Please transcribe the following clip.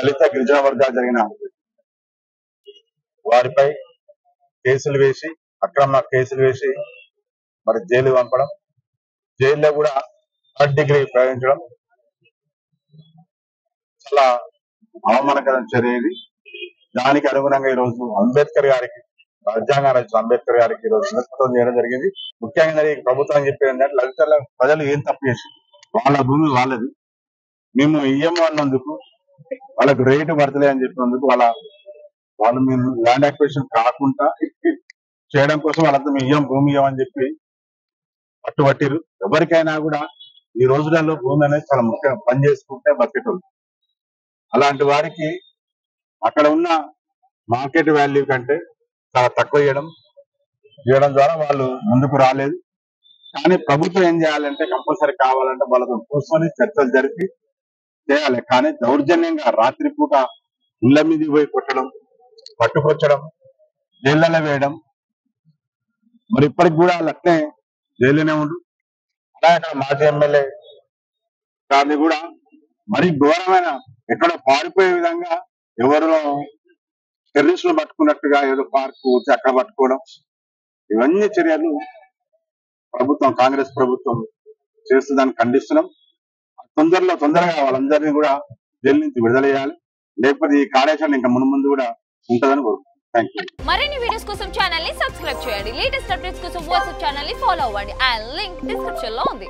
దళిత గిరిజన వర్గాలు జరిగిన వారిపై కేసులు వేసి అక్రమ కేసులు వేసి మరి జైలు పంపడం, జైల్లో కూడా థర్డ్ డిగ్రీ ప్రయోగించడం చాలా అవమానకరం చర్య ఇది. దానికి అనుగుణంగా ఈ రోజు అంబేద్కర్ గారికి, రాజ్యాంగ రచయిత అంబేద్కర్ గారికి ఈ రోజు పురస్కృతం చేయడం జరిగింది. ముఖ్యంగా ఈ ప్రభుత్వం చెప్పేది ఏంటంటే లలితల ప్రజలు ఏం తప్పు చేసి వాళ్ళ భూమి వాళ్ళది, మేము ఇయ్యము అన్నందుకు, వాళ్ళకు రేటు పడతలే అని చెప్పినందుకు వాళ్ళు మేము ల్యాండ్ అక్విజిషన్ కాకుండా చేయడం కోసం వాళ్ళంతా మేము ఇయ్యం, భూమి ఇయ్యమని చెప్పి పట్టుబట్టిరు. ఎవరికైనా కూడా ఈ రోజులలో భూమి అనేది చాలా ముఖ్యం, పని చేసుకుంటే బతికేటోళ్ళు. అలాంటి వారికి అక్కడ ఉన్న మార్కెట్ వాల్యూ కంటే చాలా తక్కువ చేయడం ద్వారా వాళ్ళు ముందుకు రాలేదు. కానీ ప్రభుత్వం ఏం చేయాలంటే కంపల్సరీ కావాలంటే వాళ్ళతో కూర్చొని చర్చలు జరిపి చేయాలి. కానీ దౌర్జన్యంగా రాత్రిపూట ఇళ్ల మీద పోయి కొట్టడం, పట్టుకొచ్చడం, జైళ్ళలో వేయడం, మరి ఇప్పటికి కూడా అట్లే జైల్లోనే ఉండు. అలాగే మాజీ ఎమ్మెల్యే గారిని కూడా మరి ఘోరమైన ఎక్కడో పారిపోయే విధంగా ఎవరిలో టెర్రరిస్టులు పట్టుకున్నట్టుగా ఏదో పార్కు అక్కడ పట్టుకోవడం, ఇవన్నీ చర్యలు ప్రభుత్వం, కాంగ్రెస్ ప్రభుత్వం చేస్తుందని ఖండిస్తున్నాం. తొందరగా వాళ్ళందరినీ కూడా జైలు నుంచి విడుదల చేయాలి, లేకపోతే ఈ కార్యాచరణ ఇంకా ముందు కూడా ఉంటుందని కోరుకుంటున్నాం. Thank you. మరిన్ని వీడియోస్ కోసం ఛానల్ ని సబ్స్క్రైబ్ చేయండి. లేటెస్ట్ అప్డేట్స్ కోసం వాట్సాప్ ఛానల్ ని ఫాలో అవ్వండి. ఆ లింక్ డిస్క్రిప్షన్ లో ఉంది.